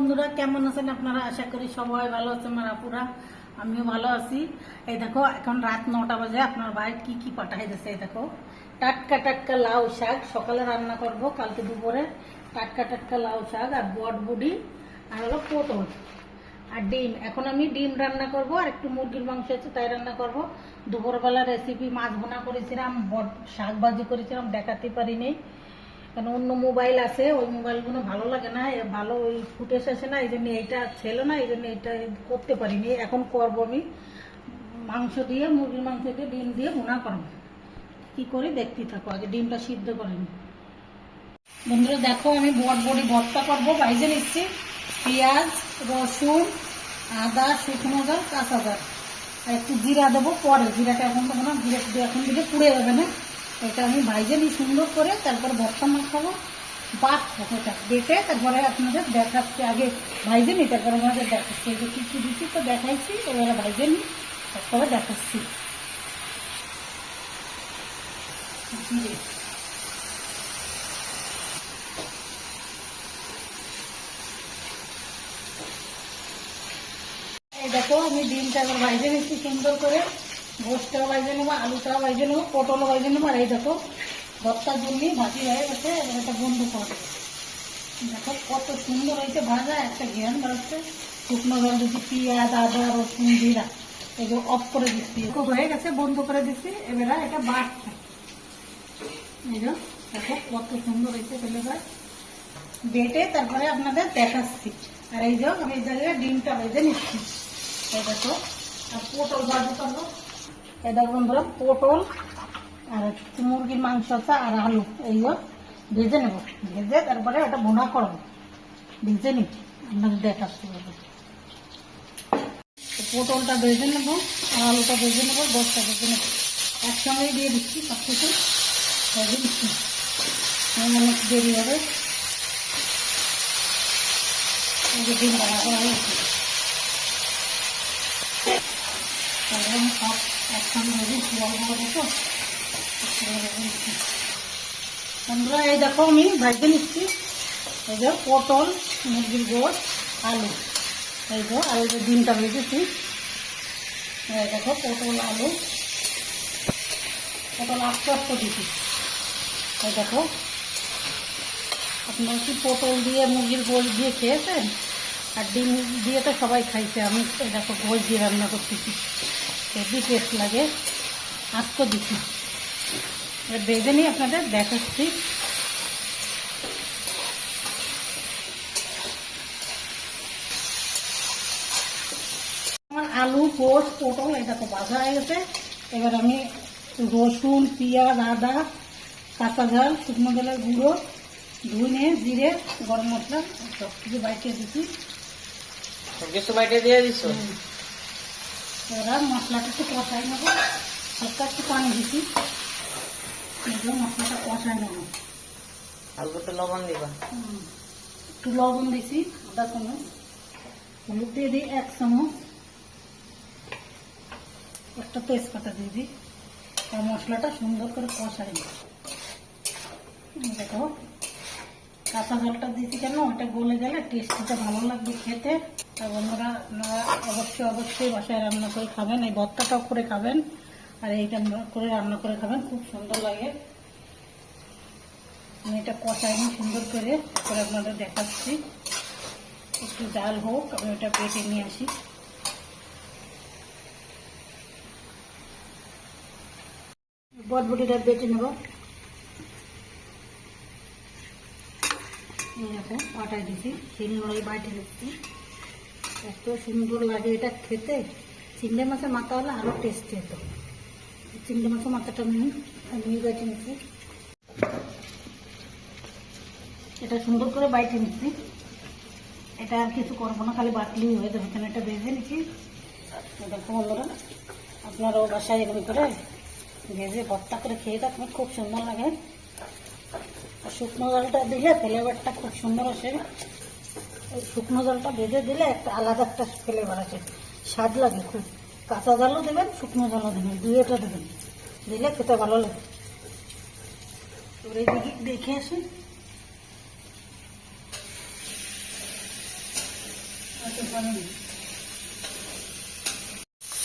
বন্ধুরা, কেমন আছেন আপনারা? আশা করি সবাই ভালো আছেন। আমার আপুরা, আমিও ভালো আছি। এই দেখো, এখন রাত 9টা বাজে। আপনার ভাই কি কি পাঠাই দিয়েছে। এই দেখো, টাটকা টাটকা লাউ শাক সকালে রান্না করব, কালকে দুপুরে। টাটকা টাটকা লাউ শাক আর বটবুডি আর হলো পটল আর ডিম। এখন আমি ডিম রান্না করব আর একটু মুরগির মাংস আছে, তাই রান্না করব। দুপুরবেলা রেসিপি মাছ ভুনা করেছিলাম, শাক ভাজি করেছিলাম, দেখাতে পারিনি কারণ অন্য মোবাইল আছে, ওই মোবাইলগুলো ভালো লাগে না, ভালো ওই ফুটেজ আসে না, এই জন্য এইটা ছিল না, এই জন্য এটা করতে পারিনি। এখন করব আমি মাংস দিয়ে, মুরগির মাংস দিয়ে ডিম দিয়ে ভুনা করব। কি করি দেখতে থাকো, আগে ডিমটা সিদ্ধ করে নিই। বন্ধুরা দেখো, আমি বটবডি ভর্তা করবো, ভাইজে নিচ্ছি। পেঁয়াজ, রসুন, আদা, শুকনো জল, কাঁচা জল আর একটু জিরা দেবো পরে। জিরাটা এখন দেবো না, জিরা এখন দিলে পুড়ে যাবে না। এটা আমি ভাইজে নিই সুন্দর করে, তারপরে ভর্তা মাখাবো, বাটবো এটা বেটে, তারপরে আপনাদের দেখাচ্ছি। আগে ভাইজে নিই, তারপরে আমাদের দেখাচ্ছি যে কী কী দিচ্ছি তো দেখাইছি। এবারে ভাইজে নিই, তারপরে দেখাচ্ছি। জিরে, এই দেখো, আমি ডিমটা এবার ভাইজে নিচ্ছি সুন্দর করে। গোশটাও ভাইজে নেবো, আলুটাও ভাইজে নেবো, পটলও ভাইজে নেবো। আর এই দেখো, ভর্তার জন্য ভাজি হয়ে গেছে। এবার একটা বন্ধু করে দেখো কত সুন্দর হয়েছে ভাজা, একটা ঘ্রাণ বেরোচ্ছে। শুকনো জল দিচ্ছি, পেঁয়াজ, আদা, রসুন, জিরা এগুলো অফ করে দিচ্ছি। হয়ে গেছে, বন্ধ করে দিচ্ছি। এবার এটা বাটছে। এই যে দেখো কত সুন্দর হয়েছে, ফেলে যায় বেটে, তারপরে আপনাদের দেখাচ্ছি। আর এই যে আমি এই জায়গায় ডিমটা ভেজে নিচ্ছি। এই দেখো, আর পটল ভাজি করবো। এই দেখো বন্ধুরা, পটল আর মুরগির মাংস আছে আর আলু, এইগুলো ভেজে নেব। ভেজে তারপরে ওটা ভুনা করবো, ভেজে নিই, আপনাদের দেখাচ্ছি। পটলটা ভেজে নেবো আর আলুটা ভেজে নেবো, দশটা ভেজে নেবো, একসঙ্গেই দিয়ে দিচ্ছি সব কিছু ভেজে দিচ্ছি, অনেক দেরি হবে। ডিম রাখা হয়েছে, সব একসঙ্গে ভেজে দেখো বন্ধুরা। এই দেখো, আমি ভাজতে নিচ্ছি। এই যে পটল, মুরগির গোশ, আলু, এই যে আর এই যে ডিমটা ভেজেছি। এই দেখো পটল, আলু, পটল আস্তে আস্তে দিচ্ছি। এই দেখো, আপনারা কি পটল দিয়ে মুরগির গোশ দিয়ে খেয়েছেন? আর ডিম দিয়ে তো সবাই খাইছে, আমি এই দেখো গোশ দিয়ে রান্না করতেছি, হেভি টেস্ট লাগে। আস্ত দিচ্ছি, ভেজে নিয়ে আপনাদের দেখাচ্ছি। আমার আলু, গোশ, পটল এটা তো ভাজা হয়ে গেছে। এবার আমি রসুন, পেঁয়াজ, আদা, কাঁচা ঝাল, শুকনো জলের গুঁড়ো, ধনে, জিরে, গরম মশলা সব কিছু বাইটে দিচ্ছি। কিছু বাইটে দিয়ে দিচ্ছ। এবার মশলাটা একটু কষাই নেবো, হালকা একটু পানি দিচ্ছি, মশলাটা কষাই নেবো। অল্প একটু লবণ দিবা। একটু লবণ দিছি, আধা চামচ। হলুদ দিয়ে দিই 1 চামচ, একটা তেজপাতা দিয়ে দিই। আর মশলাটা সুন্দর করে কষাই নিই। দেখো, কাঁচা জলটা দিচ্ছি কেন, ওটা গলে গেলে টেস্টটা ভালো লাগবে খেতে। আর বন্ধুরা, আপনারা অবশ্যই বাসায় রান্না করে খাবেন, এই ভর্তাটাও করে খাবেন আর এইটা করে রান্না করে খাবেন, খুব সুন্দর লাগে। আমি এটা কষাই নিই সুন্দর করে, তারপরে আপনাদের দেখাচ্ছি। একটু জাল হোক, আমি ওটা বেটে নিয়ে আসি। বটবটিটা বেটে নেব, এরকম পাটাই দিচ্ছি, শিলনোড়ায় বাইটে দিচ্ছি। এত সুন্দর লাগে এটা খেতে। চিংড়ি মাছের মাথা হলে আরও টেস্টি হতো। চিংড়ি মাছের মাথাটা আমি বাইটে নিচ্ছি, এটা সুন্দর করে বাইটে নিচ্ছি। এটা আর কিছু করবো না, খালি বাটলেই হয়ে যাবে। এখানে এটা ভেজে নিচ্ছি। দেখো বন্ধুরা, আপনারাও বাসায় এরকম করে ভেজে ভর্তা করে খেয়ে থাকবেন, খুব সুন্দর লাগে। আর শুকনো জলটা দিলে ফ্লেভারটা খুব সুন্দর আসে। ওই শুকনো জলটা ভেজে দিলে একটা আলাদা একটা ফ্লেভার আছে, স্বাদ লাগে খুব। কাঁচা জলও দেবেন, শুকনো জলও দেবেন, দুইটা দেবেন, দিলে খেতে ভালো লাগে। এবার এইদিকে দেখে আসুন। একটু পানি দিই।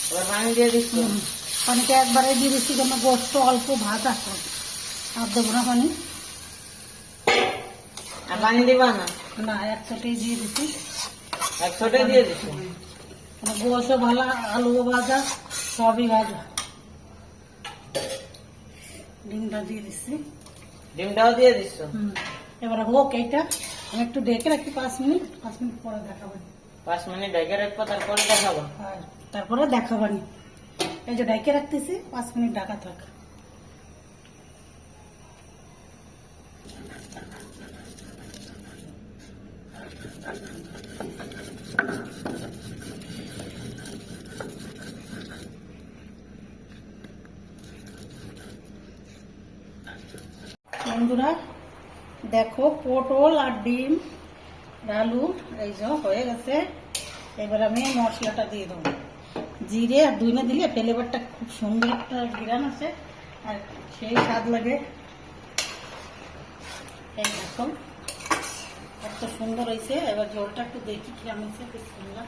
এবার পানি দিয়ে দিচ্ছ? পানিটা একবারে দিয়ে দিচ্ছি কেন গোস্ত অল্প ভাজা হবে, আর দেবো না পানি। আর পানি দিবা না? না, একসাথেই দিয়ে দিচ্ছি। একসাথে দিয়ে দিচ্ছ? গোসও ভালো, আলুও ভাজা, সবই ভাজা। ডিমটা দিয়ে দিচ্ছি। ডিমটাও দিয়ে দিচ্ছ? এবারে হোক এইটা, আমি একটু ডেকে রাখি 5 মিনিট, 5 মিনিট পরে দেখাবেন। 5 মিনিট ঢেকে রাখবো, তারপরে দেখাবো? আর তারপরে দেখাবানি। এই যে ডেকে রাখতেছি, 5 মিনিট ঢাকা থাক। বন্ধুরা দেখো, পটল আর ডিম আলু এই যে হয়ে গেছে। এবার আমি মশলাটা দিয়ে দেবো। জিরে আর ধুইনা দিলে ফ্লেভারটা খুব সুন্দর একটা ঘিরান আছে, আর সেই স্বাদ লাগে। এই দেখো কত সুন্দর হয়েছে। এবার ঝোলটা একটু দেখি কিরম হয়েছে, বিসমিল্লাহ।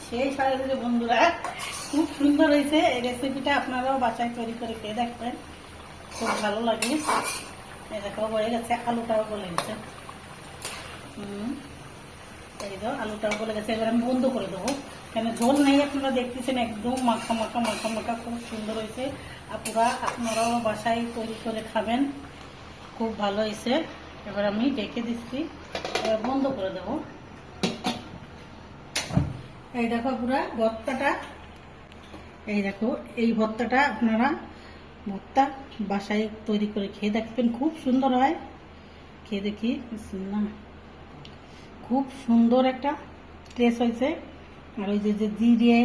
সেই স্বাদ হয়েছে বন্ধুরা, খুব সুন্দর হয়েছে। এই রেসিপিটা আপনারাও বাসায় তৈরি করে খেয়ে দেখবেন, খুব ভালো লাগে। এই দেখো হয়ে গেছে, আলুটাও গলে গেছে। এই তো আলুটাও গলে গেছে। এবার আমি বন্ধ করে দেবো, কেন ঝোল নেই। আপনারা দেখতেছেন একদম মাখা মাখা মাখা মাখা, খুব সুন্দর হয়েছে। আপনারাও বাসায় তৈরি করে খাবেন, খুব ভালো হয়েছে। এবার আমি ডেকে দিচ্ছি, এবার বন্ধ করে দেবো। এই দেখো পুরা ভর্তাটা, এই দেখো এই ভর্তাটা আপনারা ভর্তা বাসায় তৈরি করে খেয়ে দেখবেন, খুব সুন্দর হয়। খেয়ে দেখি, বিসমিল্লাহ। খুব সুন্দর একটা টেস্ট হয়েছে। আর ওই যে জিরে,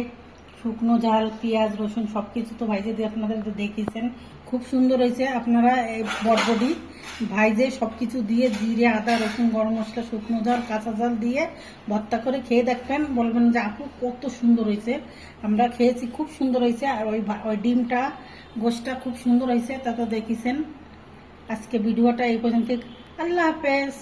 শুকনো ঝাল, পেঁয়াজ, রসুন সব কিছু তো ভাইজে দিয়ে আপনাদের দেখিয়েছেন, খুব সুন্দর হয়েছে। আপনারা এই বটবটি ভাইজে সব কিছু দিয়ে জিরে, আদা, রসুন, গরম মশলা, শুকনো ঝাল, কাঁচা ঝাল দিয়ে ভর্তা করে খেয়ে দেখবেন, বলবেন যে আপু কত সুন্দর হয়েছে। আমরা খেয়েছি, খুব সুন্দর হয়েছে। আর ওই ডিমটা, গোশটা খুব সুন্দর হয়েছে, তা তো দেখিয়েছেন। আজকে ভিডিওটা এই পর্যন্ত। আল্লাহ হাফেজ।